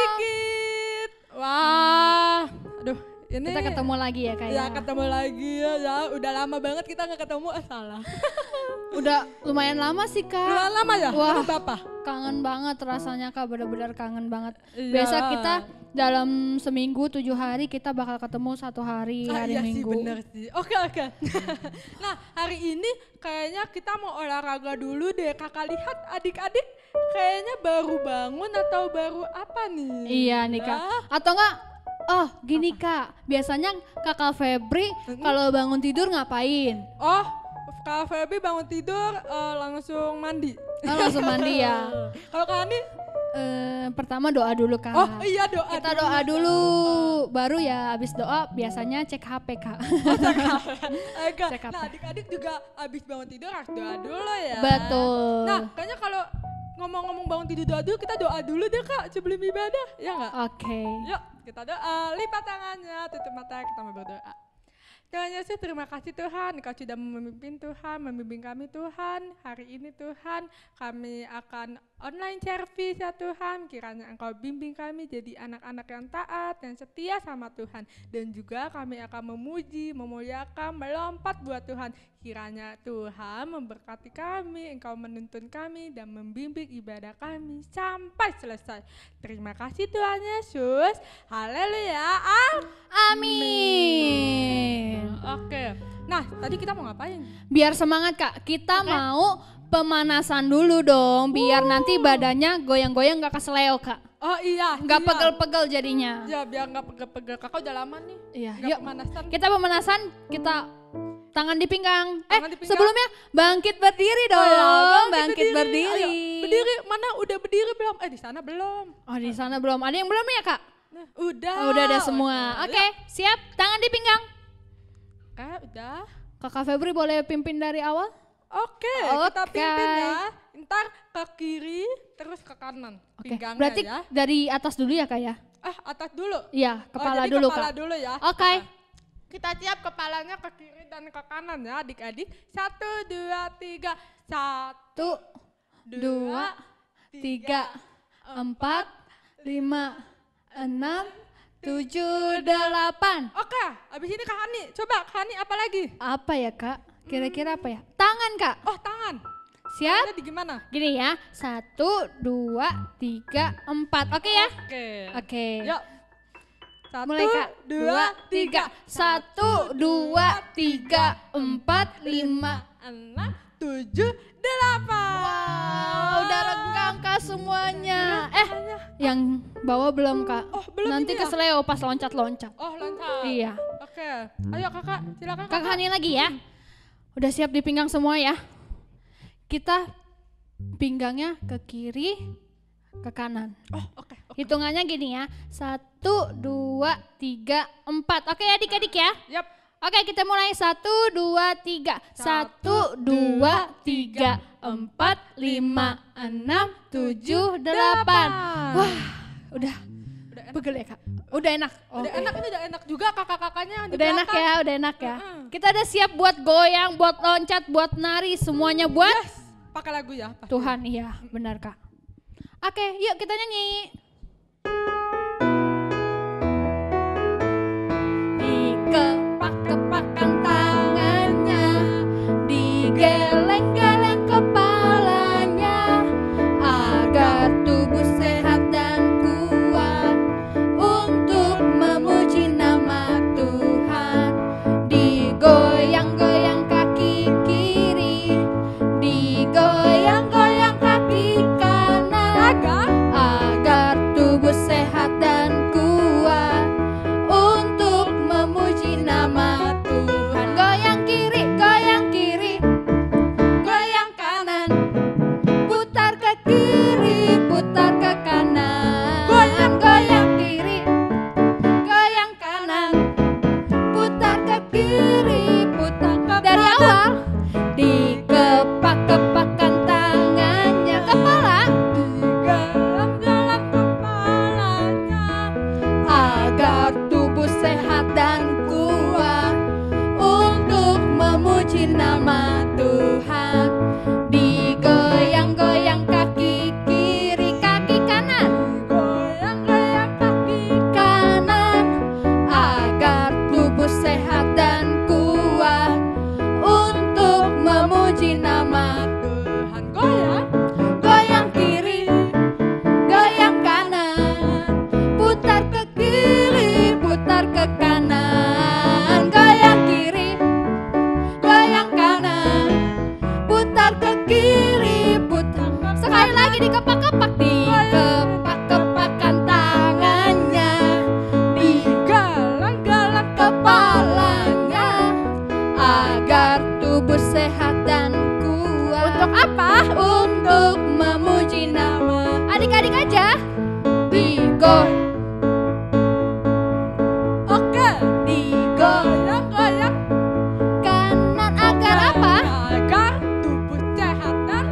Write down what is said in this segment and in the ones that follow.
Dikit. Wah, aduh ini Kita ketemu lagi ya Kak ya. Ketemu lagi ya, udah lama banget kita nggak ketemu, salah. Udah lumayan lama sih Kak. Udah lama ya? Wah, Bapak. kangen banget rasanya Kak, benar-benar kangen banget. Iya. Biasa kita dalam seminggu 7 hari kita bakal ketemu 1 hari, hari iya Minggu. sih, bener sih. Oke. Nah, hari ini kayaknya kita mau olahraga dulu deh. Kakak lihat adik-adik kayaknya baru bangun atau baru apa nih? Iya nih Kak. Atau enggak, oh gini Kak, biasanya Kakak Febri kalau bangun tidur ngapain? Oh, Kak Feby bangun tidur langsung mandi. Oh, langsung mandi ya. Kalau Kak Ani? Pertama doa dulu Kak. Oh iya, doa. Kita doa dulu, baru ya habis doa biasanya cek HP Kak. Cek HP. Nah, adik-adik juga habis bangun tidur harus doa dulu ya. Betul. Nah, kayaknya kalau ngomong-ngomong bangun tidur doa dulu, kita doa dulu deh Kak sebelum ibadah, ya nggak? Oke. Yuk, kita doa. Lipat tangannya, tutup mata, kita mau berdoa. Tuhan Yesus, terima kasih Tuhan, Engkau sudah memimpin Tuhan, membimbing kami Tuhan. Hari ini Tuhan, kami akan online service ya Tuhan. Kiranya Engkau bimbing kami jadi anak-anak yang taat, yang setia sama Tuhan. Dan juga kami akan memuji, memuliakan, melompat buat Tuhan. Kiranya Tuhan memberkati kami, Engkau menuntun kami dan membimbing ibadah kami sampai selesai. Terima kasih Tuhan Yesus. Haleluya. Amin. Oke. Nah, tadi kita mau ngapain? Biar semangat Kak, kita mau pemanasan dulu dong, biar nanti badannya goyang-goyang gak keseleo Kak. Oh iya. Gak iya. pegel-pegel jadinya. Ya biar gak pegel-pegel. Kakak udah lama nih. Iya, Nggak yuk pemanasan. kita pemanasan, kita tangan di pinggang. Tangan di pinggang. Sebelumnya bangkit berdiri dong, Oh ya, bangkit berdiri. Ayo, berdiri, mana udah berdiri belum? Di sana belum. Oh di sana belum, ada yang belum ya Kak? Nah, udah. Oh, udah ada semua. Oke, siap, tangan di pinggang. Oke, udah. Kakak Febri boleh pimpin dari awal? Oke, kita Oke. pimpin ya. Ntar ke kiri, terus ke kanan. Oke, Pinggangnya berarti ya. dari atas dulu ya Kak ya? Atas dulu. Iya, kepala jadi dulu kepala Kak. dulu ya. Oke. Kita siap, kepalanya ke kiri dan ke kanan ya adik-adik. 1, 2, 3. 1, 2, 3, 4, 5, 6, 7, 8. Oke, habis ini Kak Hani. Coba Kak Hani apa lagi? Apa ya Kak? Kira-kira apa ya? Tangan Kak. Oh, tangan. Siap? Jadi gimana? Gini ya, 1, 2, 3, 4. Oke ya? Oke. Oke. Yuk. 1, Mulai Kak. 2, 3. 1, 2, 3, 4, 5. 6, 7, 8. Wow, udah renggang Kak semuanya. Yang bawah belum Kak? Oh, belum Nanti ini ya? keseleo pas loncat-loncat. Oh, loncat. Iya. Oke. Ayo Kakak, silakan Kakak Hani lagi ya. Udah siap di pinggang semua ya. Kita pinggangnya ke kiri, ke kanan. Oh, oke. Hitungannya gini ya. 1, 2, 3, 4. Oke adik-adik ya. Yap. Oke kita mulai 1, 2, 3. 1, 2, 3, 4, 5, 6, 7, 8. Wah udah pegel ya Kak. Udah enak. Udah enak, ini udah enak juga kakak-kakaknya di Udah enak belakang. ya, udah enak ya. Kita udah siap buat goyang, buat loncat, buat nari, semuanya buat Yes. Pakai lagu ya. pasti. Tuhan. Iya, benar Kak. Oke, yuk kita nyanyi. Dikepak-kepakan tangannya, digeleng-geleng kepalanya, agar tubuh sehat dan kuat untuk memuji nama Tuhan. Digoyang-goyang kaki kiri, digoyang-goyang kaki kanan, agar tubuh sehat dan kuat untuk memuji nama Tuhan. go. Oke, Digoyang-goyang kanan agar apa? Agar tubuh sehat dan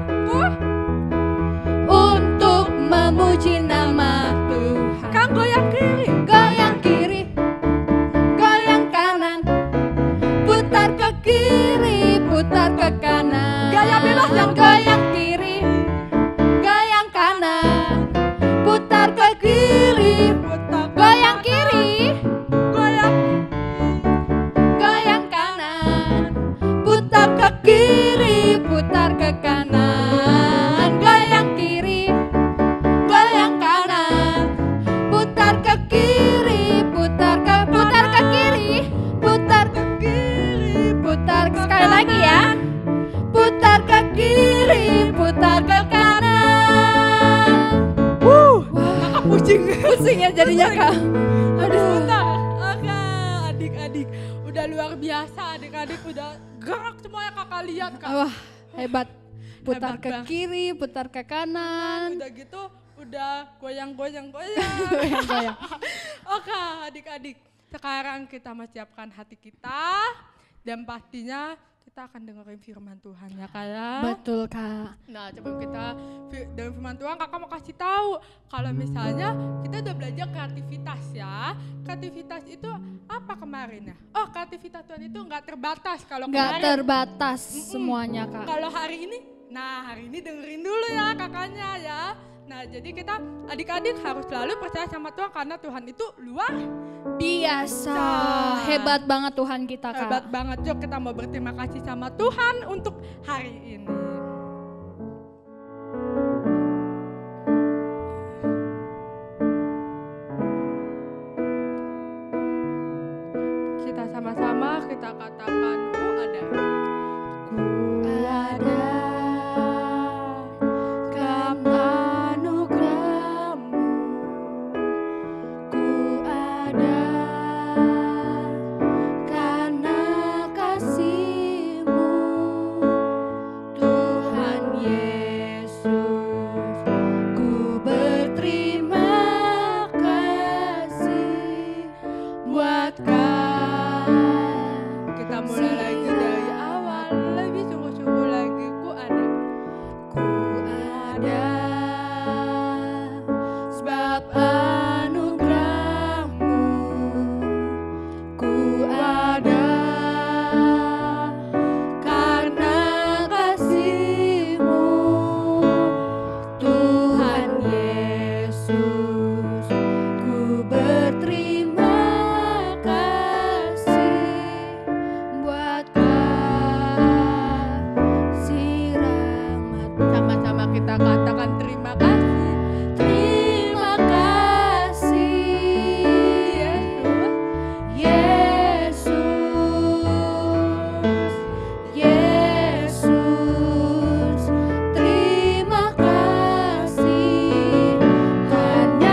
Untuk memuji nama Tuhan. Kan goyang kiri. Goyang kiri, goyang kanan, putar ke kiri, putar ke kanan. Gaya bebas yang Goyang kiri, goyang kanan, putar ke kiri, Putar ke goyang kanan. kiri, Goyang goyang kanan, putar ke kiri, putar ke kanan. Goyang kiri, goyang kanan, putar ke kiri, putar ke kiri, putar ke kiri. putar sekali lagi ya. Putar ke kiri, putar ke kanan. Kakak pusing. Pusing ya jadinya kak. Aduh, bentar. Oke, adik-adik udah luar biasa, adik-adik udah gerak semuanya kakak lihat kak. Wah, hebat. Putar Hebat ke banget. kiri, putar ke kanan. Udah gitu, udah goyang-goyang. Goyang-goyang. Oke, adik-adik. Sekarang kita menyiapkan hati kita dan pastinya kita akan dengerin firman Tuhan ya kak ya. Betul kak. Nah, sebelum kita dengan firman Tuhan, kakak mau kasih tahu kalau misalnya kita udah belajar kreativitas ya. Kreativitas itu apa kemarin ya? Oh, kreativitas Tuhan itu nggak terbatas kalau Nggak kemarin. terbatas semuanya kak. Kalau hari ini, hari ini dengerin dulu ya kakaknya ya. Nah, jadi kita adik-adik harus selalu percaya sama Tuhan karena Tuhan itu luar Biasa. Hebat banget Tuhan kita kak. hebat banget. Yuk kita mau berterima kasih sama Tuhan untuk hari ini. Kita sama-sama kita katakan ku ada. Ada karena anugerahmu, ku ada karena kasih-Mu, Tuhan Yesus. Ku berterima kasih buat Kita mulai lagi dari awal, lebih sungguh-sungguh lagi. Ku ada. Ku ada sebab anugerahmu, ku ada karena kasih-Mu, Tuhan Yesus. Ku berterima kasih buat kasih rahmat. Sama-sama kita katakan terima kasih. Terima kasih Yesus, Yesus, terima kasih hanya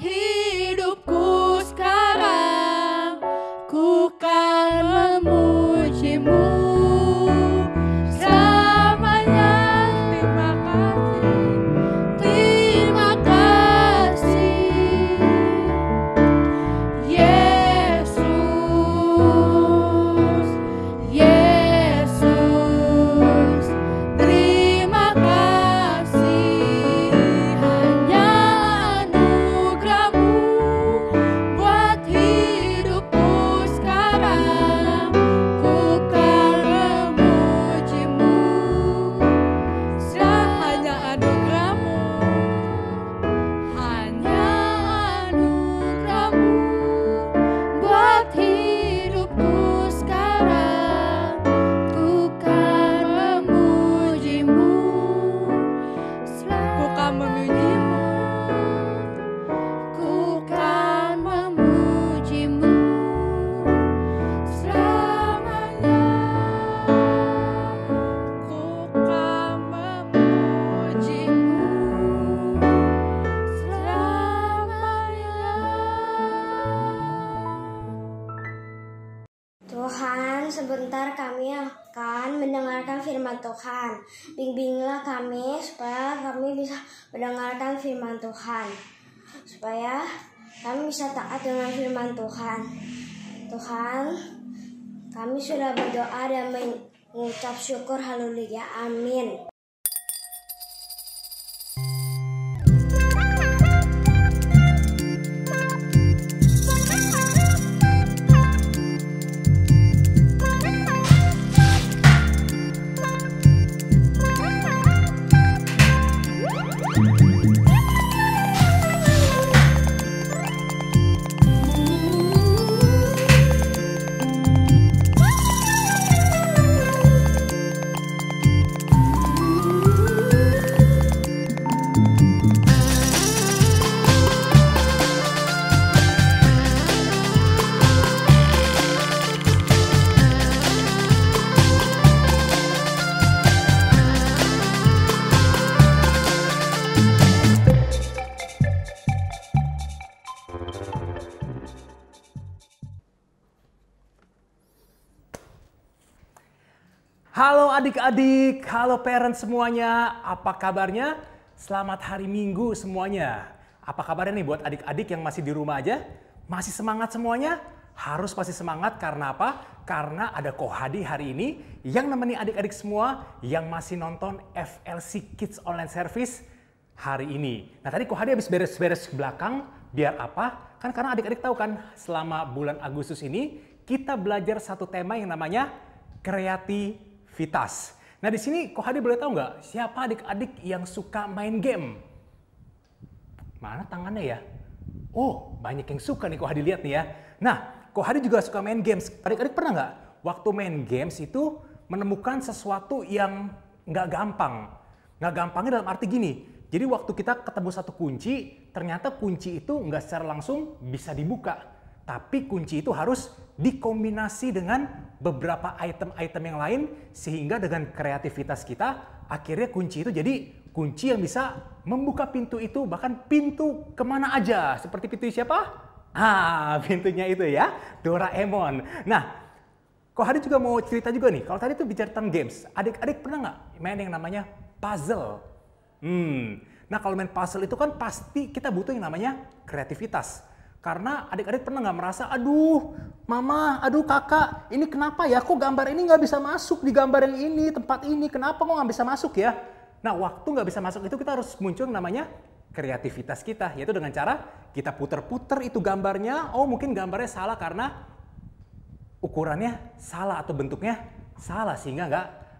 hidupku sekarang, ku kan memujimu selamanya. Terima kasih. Yesus, Yesus, terima kasih. Hanya anugerah-Mu buat hidupku sekarang, ku kan memuji-Mu. Hanya anugerah-Mu. Hanya anugerah-Mu buat hidupku sekarang, ku kan memuji-Mu. Ku kan memuji-Mu. Ku kan memuji-Mu selamanya. Ku kan Memuji-Mu selamanya. Tuhan, sebentar kami akan mendengarkan firman Tuhan. Bimbinglah kami supaya kami bisa mendengarkan firman Tuhan. Supaya kami bisa taat dengan firman Tuhan. Tuhan, kami sudah berdoa dan mengucap syukur, haleluya, amin. Halo adik-adik, halo parents semuanya, apa kabarnya? Selamat hari Minggu semuanya. Apa kabarnya nih buat adik-adik yang masih di rumah aja? Masih semangat semuanya? Harus pasti semangat karena apa? Karena ada Kohadi hari ini yang nemeni adik-adik semua yang masih nonton FLC Kids Online Service hari ini. Nah tadi Kohadi habis beres-beres ke belakang, biar apa? Kan karena adik-adik tahu kan selama bulan Agustus ini kita belajar satu tema yang namanya kreativitas. Nah di sini Kohadi boleh tahu nggak siapa adik-adik yang suka main game? Mana tangannya ya? Oh banyak yang suka nih Kohadi lihat nih ya. Nah Kohadi juga suka main games. Adik-adik pernah nggak waktu main games itu menemukan sesuatu yang nggak gampang? Nggak gampangnya dalam arti gini. Jadi waktu kita ketemu satu kunci, ternyata kunci itu nggak secara langsung bisa dibuka. Tapi kunci itu harus dikombinasi dengan beberapa item-item yang lain sehingga dengan kreativitas kita akhirnya kunci itu jadi kunci yang bisa membuka pintu itu bahkan pintu kemana aja. Seperti pintu siapa? Pintunya itu ya Doraemon. Nah Kohadi juga mau cerita juga nih. Kalau tadi tuh bicara tentang games, adik-adik pernah nggak main yang namanya puzzle? Nah kalau main puzzle itu kan pasti kita butuh yang namanya kreativitas. Karena adik-adik pernah nggak merasa, aduh mama, aduh kakak, ini kenapa ya, kok gambar ini nggak bisa masuk di gambar yang ini, tempat ini, kenapa kok nggak bisa masuk ya? Nah waktu nggak bisa masuk itu kita harus muncul yang namanya kreativitas kita, yaitu dengan cara kita puter-puter itu gambarnya, oh mungkin gambarnya salah karena ukurannya salah atau bentuknya salah sehingga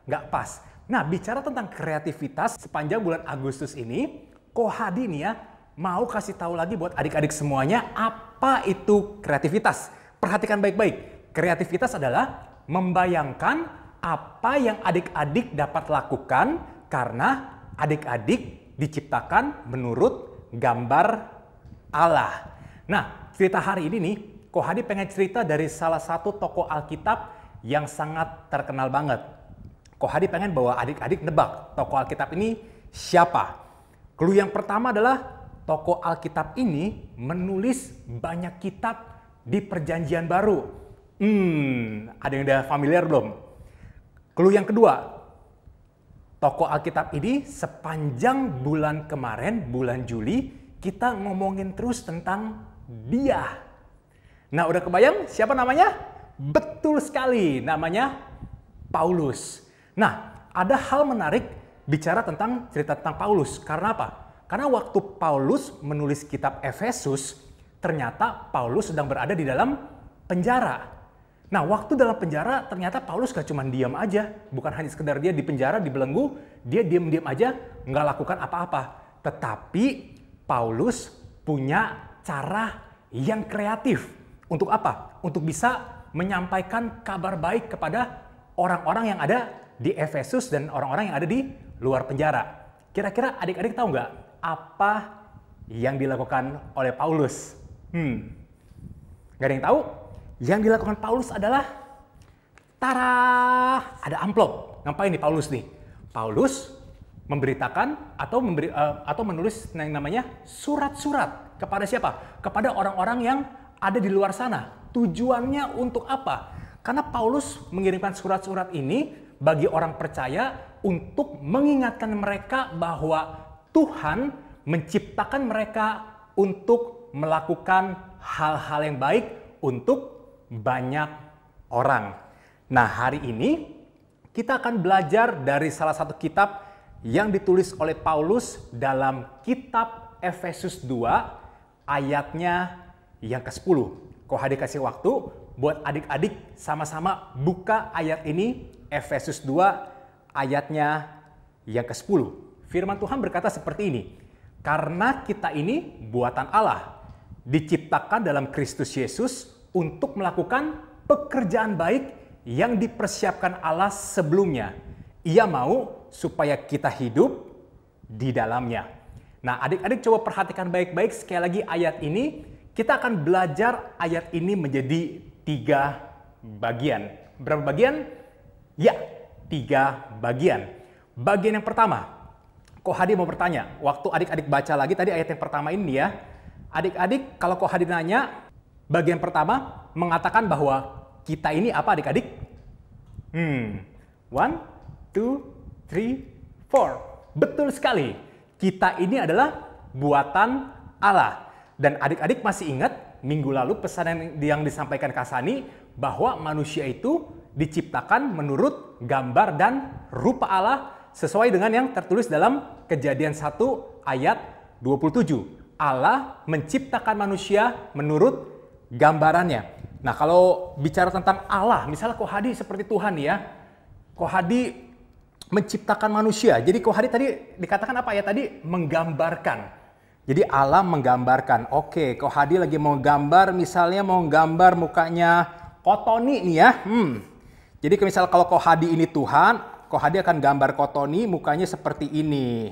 nggak pas. Nah bicara tentang kreativitas sepanjang bulan Agustus ini, Kohadi nih ya, mau kasih tahu lagi buat adik-adik semuanya apa itu kreativitas. Perhatikan baik-baik. Kreativitas adalah membayangkan apa yang adik-adik dapat lakukan karena adik-adik diciptakan menurut gambar Allah. Nah, cerita hari ini nih, Kohadi pengen cerita dari salah satu tokoh Alkitab yang sangat terkenal banget. Kohadi pengen bawa adik-adik nebak tokoh Alkitab ini siapa. Clue yang pertama adalah tokoh Alkitab ini menulis banyak kitab di Perjanjian Baru. Ada yang udah familiar belum? Clue yang kedua, tokoh Alkitab ini sepanjang bulan kemarin, bulan Juli, kita ngomongin terus tentang dia. Nah, udah kebayang siapa namanya? Betul sekali, namanya Paulus. Nah, ada hal menarik bicara tentang cerita tentang Paulus. Karena apa? Karena waktu Paulus menulis kitab Efesus, ternyata Paulus sedang berada di dalam penjara. Nah, waktu dalam penjara ternyata Paulus gak cuma diam aja. Bukan hanya sekedar dia di penjara, dibelenggu, dia diam-diam aja nggak lakukan apa-apa. Tetapi Paulus punya cara yang kreatif. Untuk apa? Untuk bisa menyampaikan kabar baik kepada orang-orang yang ada di Efesus dan orang-orang yang ada di luar penjara. Kira-kira adik-adik tahu nggak apa yang dilakukan oleh Paulus? Nggak ada yang tahu? Yang dilakukan Paulus adalah, tara, ada amplop. Ngapain nih Paulus nih? Paulus memberitakan atau menulis yang namanya surat-surat. Kepada siapa? Kepada orang-orang yang ada di luar sana. Tujuannya untuk apa? Karena Paulus mengirimkan surat-surat ini bagi orang percaya untuk mengingatkan mereka bahwa Tuhan menciptakan mereka untuk melakukan hal-hal yang baik untuk banyak orang. Nah, hari ini kita akan belajar dari salah satu kitab yang ditulis oleh Paulus dalam kitab Efesus 2 ayatnya yang ke-10. Kok adik kasih waktu buat adik-adik sama-sama buka ayat ini, Efesus 2 ayatnya yang ke-10. Firman Tuhan berkata seperti ini, karena kita ini buatan Allah, diciptakan dalam Kristus Yesus untuk melakukan pekerjaan baik yang dipersiapkan Allah sebelumnya. Ia mau supaya kita hidup di dalamnya. Nah, adik-adik coba perhatikan baik-baik sekali lagi ayat ini. Kita akan belajar ayat ini menjadi 3 bagian. Berapa bagian? Ya, 3 bagian. Bagian yang pertama, Ko Hadi mau bertanya. Waktu adik-adik baca lagi tadi ayat yang pertama ini ya. Adik-adik, kalau Ko Hadi nanya, bagian pertama mengatakan bahwa kita ini apa adik-adik? 1, 2, 3, 4. Betul sekali. Kita ini adalah buatan Allah. Dan adik-adik masih ingat minggu lalu pesan yang disampaikan Kasani bahwa manusia itu diciptakan menurut gambar dan rupa Allah sesuai dengan yang tertulis dalam Kejadian 1 ayat 27. Allah menciptakan manusia menurut gambarannya. Nah, kalau bicara tentang Allah, misalnya Ko Hadi seperti Tuhan ya. Ko Hadi menciptakan manusia. Jadi Ko Hadi tadi dikatakan apa ya tadi? Menggambarkan. Jadi Allah menggambarkan. Oke, Ko Hadi lagi mau gambar, misalnya mau gambar mukanya Kotoni nih ya. Jadi misalnya kalau Ko Hadi ini Tuhan, Ko Hadi akan gambar Kotoni mukanya seperti ini.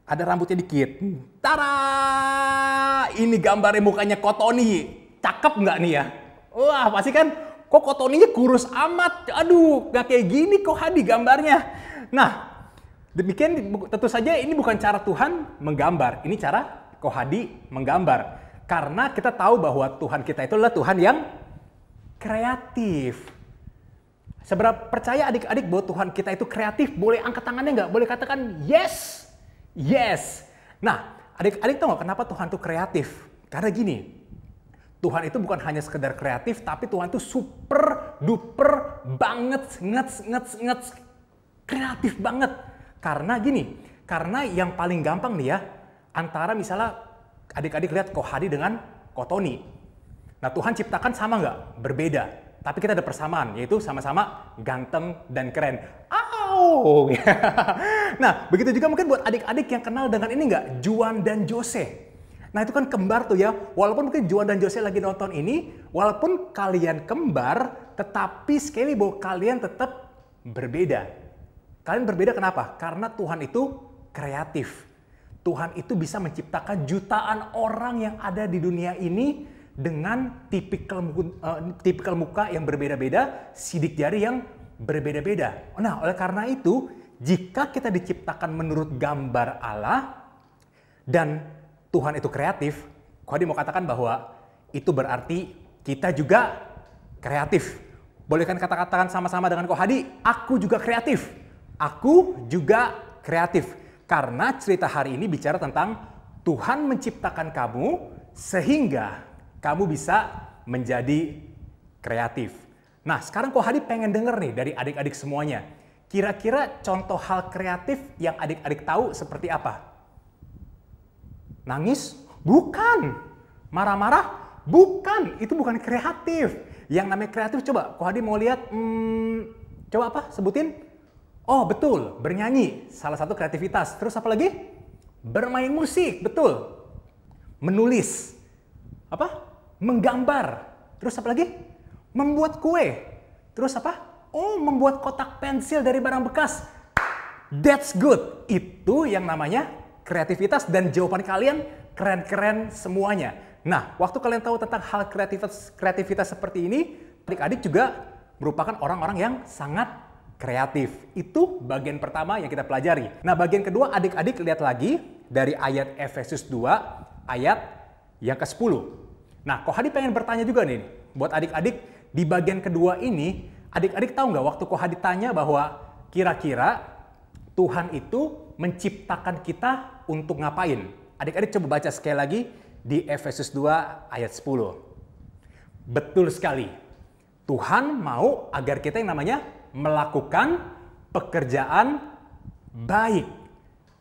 Ada rambutnya dikit. Tara! Ini gambarnya mukanya Kotoni. Cakep nggak nih ya? Wah, pasti kan kok Kotoninya kurus amat. Aduh, nggak kayak gini Ko Hadi gambarnya. Nah, demikian tentu saja ini bukan cara Tuhan menggambar. Ini cara Ko Hadi menggambar. Karena kita tahu bahwa Tuhan kita itu adalah Tuhan yang kreatif. Seberapa percaya adik-adik bahwa Tuhan kita itu kreatif? Boleh angkat tangannya nggak? Boleh katakan yes. Yes. Nah, adik-adik tahu nggak kenapa Tuhan itu kreatif? Karena gini, Tuhan itu bukan hanya sekedar kreatif, tapi Tuhan itu super duper banget, ngets, kreatif banget. Karena gini, karena yang paling gampang nih ya, antara misalnya adik-adik lihat Ko Hadi dengan Kotoni. Nah, Tuhan ciptakan sama nggak? Berbeda. Tapi kita ada persamaan, yaitu sama-sama ganteng dan keren. Au! Nah, begitu juga mungkin buat adik-adik yang kenal dengan ini nggak? Juan dan Jose. Nah, itu kan kembar tuh ya. Walaupun mungkin Juan dan Jose lagi nonton ini, walaupun kalian kembar, tetapi sekali bahwa kalian tetap berbeda. Kalian berbeda kenapa? Karena Tuhan itu kreatif. Tuhan itu bisa menciptakan jutaan orang yang ada di dunia ini dengan tipikal muka yang berbeda-beda, sidik jari yang berbeda-beda. Nah, oleh karena itu, jika kita diciptakan menurut gambar Allah, dan Tuhan itu kreatif, Kohadi mau katakan bahwa itu berarti kita juga kreatif. Boleh kan katakan sama-sama dengan Kohadi, aku juga kreatif. Aku juga kreatif. Karena cerita hari ini bicara tentang Tuhan menciptakan kamu sehingga kamu bisa menjadi kreatif. Nah, sekarang Kohadi pengen denger nih dari adik-adik semuanya. Kira-kira contoh hal kreatif yang adik-adik tahu seperti apa? Nangis? Bukan. Marah-marah? Bukan. Itu bukan kreatif. Yang namanya kreatif, coba Kohadi mau lihat, coba apa? Sebutin. Oh betul, bernyanyi. Salah satu kreativitas. Terus apa lagi? Bermain musik, betul. Menulis. Apa? Menggambar. Terus apa lagi? Membuat kue. Terus apa? Oh, membuat kotak pensil dari barang bekas. That's good. Itu yang namanya kreativitas dan jawaban kalian keren-keren semuanya. Nah, waktu kalian tahu tentang hal kreativitas seperti ini, adik-adik juga merupakan orang-orang yang sangat kreatif. Itu bagian pertama yang kita pelajari. Nah, bagian kedua adik-adik lihat lagi dari ayat Efesus 2 ayat yang ke-10. Nah, Kohadi pengen bertanya juga nih buat adik-adik di bagian kedua ini, adik-adik tahu nggak waktu Kohadi tanya bahwa kira-kira Tuhan itu menciptakan kita untuk ngapain? Adik-adik coba baca sekali lagi di Efesus 2 ayat 10. Betul sekali. Tuhan mau agar kita yang namanya melakukan pekerjaan baik.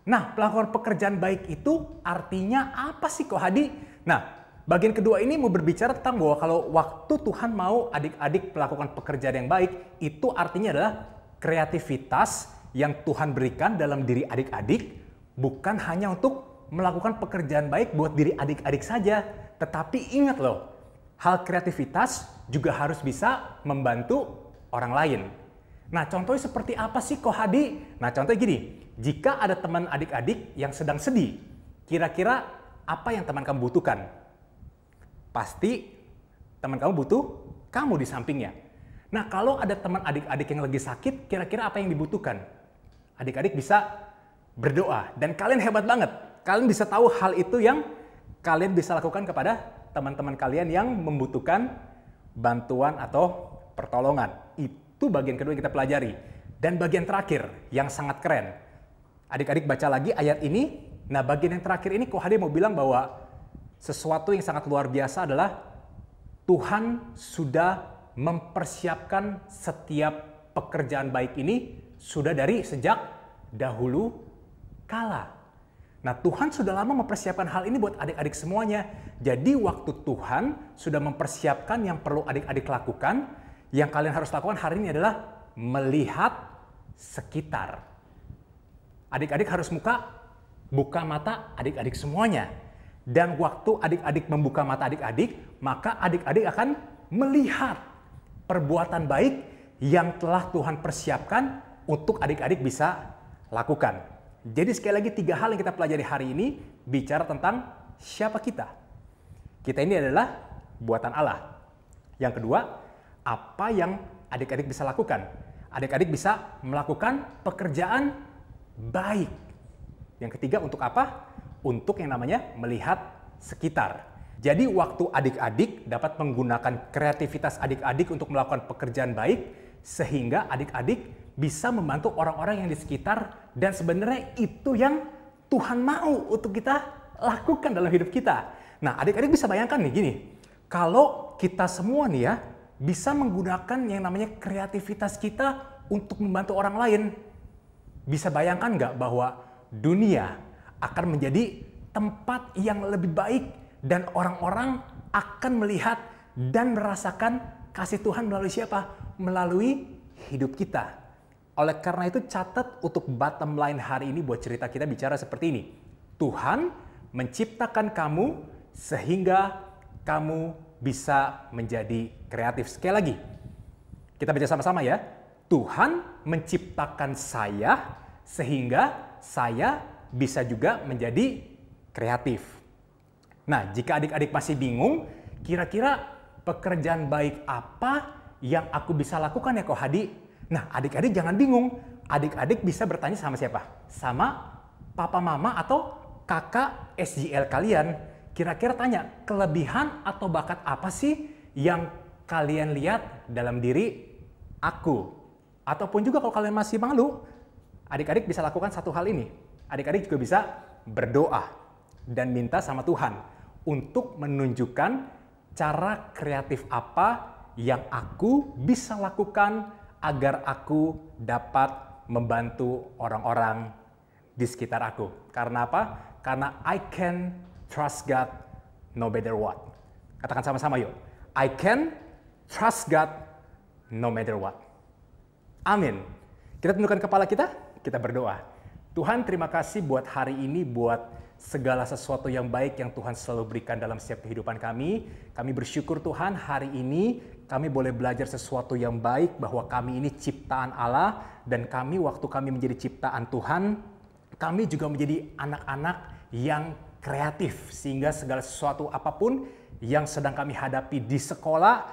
Nah, melakukan pekerjaan baik itu artinya apa sih Kohadi? Nah, bagian kedua ini mau berbicara tentang bahwa kalau waktu Tuhan mau adik-adik melakukan pekerjaan yang baik, itu artinya adalah kreativitas yang Tuhan berikan dalam diri adik-adik bukan hanya untuk melakukan pekerjaan baik buat diri adik-adik saja, tetapi ingat loh, hal kreativitas juga harus bisa membantu orang lain. Nah, contohnya seperti apa sih Kohadi? Nah, contohnya gini, jika ada teman adik-adik yang sedang sedih, kira-kira apa yang teman kamu butuhkan? Pasti teman kamu butuh kamu di sampingnya. Nah, kalau ada teman adik-adik yang lagi sakit, kira-kira apa yang dibutuhkan? Adik-adik bisa berdoa dan kalian hebat banget. Kalian bisa tahu hal itu yang kalian bisa lakukan kepada teman-teman kalian yang membutuhkan bantuan atau pertolongan. Itu bagian kedua yang kita pelajari. Dan bagian terakhir yang sangat keren. Adik-adik baca lagi ayat ini. Nah, bagian yang terakhir ini Kohadi mau bilang bahwa sesuatu yang sangat luar biasa adalah Tuhan sudah mempersiapkan setiap pekerjaan baik ini sudah dari sejak dahulu kala. Nah, Tuhan sudah lama mempersiapkan hal ini buat adik-adik semuanya. Jadi waktu Tuhan sudah mempersiapkan yang perlu adik-adik lakukan, yang kalian harus lakukan hari ini adalah melihat sekitar. Adik-adik harus buka mata adik-adik semuanya. Dan waktu adik-adik membuka mata adik-adik, maka adik-adik akan melihat perbuatan baik yang telah Tuhan persiapkan untuk adik-adik bisa lakukan. Jadi sekali lagi 3 hal yang kita pelajari hari ini bicara tentang siapa kita. Kita ini adalah buatan Allah. Yang kedua, apa yang adik-adik bisa lakukan? Adik-adik bisa melakukan pekerjaan baik. Yang ketiga untuk apa? Untuk yang namanya melihat sekitar. Jadi waktu adik-adik dapat menggunakan kreativitas adik-adik untuk melakukan pekerjaan baik, sehingga adik-adik bisa membantu orang-orang yang di sekitar, dan sebenarnya itu yang Tuhan mau untuk kita lakukan dalam hidup kita. Nah, adik-adik bisa bayangkan nih gini, kalau kita semua nih ya bisa menggunakan yang namanya kreativitas kita untuk membantu orang lain, bisa bayangkan nggak bahwa dunia akan menjadi tempat yang lebih baik dan orang-orang akan melihat dan merasakan kasih Tuhan melalui siapa? Melalui hidup kita. Oleh karena itu catat untuk bottom line hari ini buat cerita kita bicara seperti ini. Tuhan menciptakan kamu sehingga kamu bisa menjadi kreatif. Sekali lagi, kita baca sama-sama ya. Tuhan menciptakan saya sehingga saya bisa juga menjadi kreatif. Nah, jika adik-adik masih bingung, kira-kira pekerjaan baik apa yang aku bisa lakukan ya Kohadi? Nah, adik-adik jangan bingung. Adik-adik bisa bertanya sama siapa? Sama papa mama atau kakak SJL kalian kira-kira tanya, kelebihan atau bakat apa sih yang kalian lihat dalam diri aku? Ataupun juga kalau kalian masih malu, adik-adik bisa lakukan satu hal ini. Adik-adik juga bisa berdoa dan minta sama Tuhan untuk menunjukkan cara kreatif apa yang aku bisa lakukan agar aku dapat membantu orang-orang di sekitar aku. Karena apa? Karena I can trust God no matter what. Katakan sama-sama yuk. I can trust God no matter what. Amin. Kita tundukkan kepala kita berdoa. Tuhan, terima kasih buat hari ini, buat segala sesuatu yang baik yang Tuhan selalu berikan dalam setiap kehidupan kami. Kami bersyukur Tuhan, hari ini kami boleh belajar sesuatu yang baik, bahwa kami ini ciptaan Allah, dan kami waktu kami menjadi ciptaan Tuhan, kami juga menjadi anak-anak yang kreatif, sehingga segala sesuatu apapun yang sedang kami hadapi di sekolah,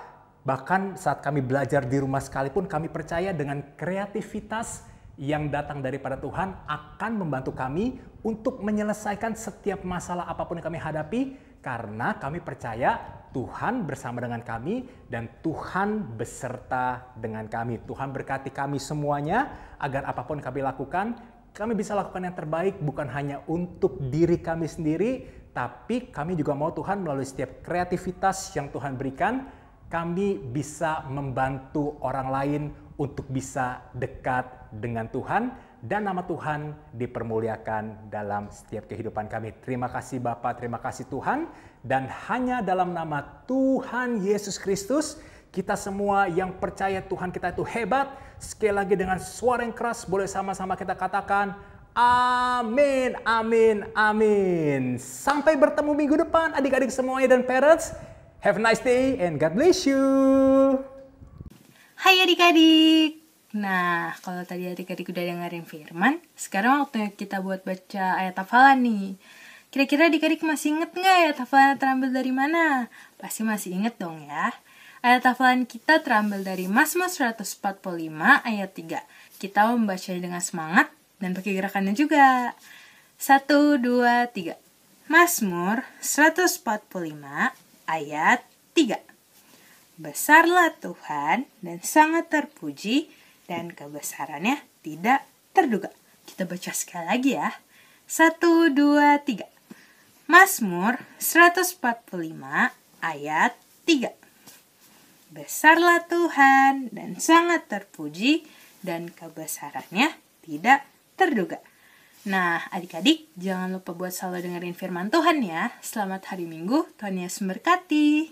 bahkan saat kami belajar di rumah sekalipun, kami percaya dengan kreativitas yang datang daripada Tuhan akan membantu kami untuk menyelesaikan setiap masalah apapun yang kami hadapi, karena kami percaya Tuhan bersama dengan kami dan Tuhan beserta dengan kami. Tuhan berkati kami semuanya agar apapun kami lakukan, kami bisa lakukan yang terbaik bukan hanya untuk diri kami sendiri, tapi kami juga mau Tuhan melalui setiap kreativitas yang Tuhan berikan, kami bisa membantu orang lain untuk bisa dekat dengan Tuhan dan nama Tuhan dipermuliakan dalam setiap kehidupan kami. Terima kasih Bapa, terima kasih Tuhan, dan hanya dalam nama Tuhan Yesus Kristus kita semua yang percaya Tuhan kita itu hebat, sekali lagi dengan suara yang keras boleh sama-sama kita katakan amin, amin, amin. Sampai bertemu minggu depan adik-adik semuanya dan parents. Have a nice day and God bless you. Hai adik-adik. Nah, kalau tadi adik-adik udah dengerin firman, sekarang waktunya kita buat baca ayat hafalan nih. Kira-kira adik-adik masih inget nggak ayat hafalan terambil dari mana? Pasti masih inget dong ya. Ayat hafalan kita terambil dari Mazmur 145 ayat 3. Kita membacanya dengan semangat dan pakai gerakannya juga. 1, 2, 3. Mazmur 145 ayat 3. Besarlah Tuhan dan sangat terpuji, dan kebesarannya tidak terduga. Kita baca sekali lagi ya. 1, 2, 3. Mazmur 145 ayat 3. Besarlah Tuhan dan sangat terpuji, dan kebesarannya tidak terduga. Nah, adik-adik, jangan lupa buat selalu dengerin firman Tuhan ya. Selamat hari Minggu, Tuhan Yesus memberkati.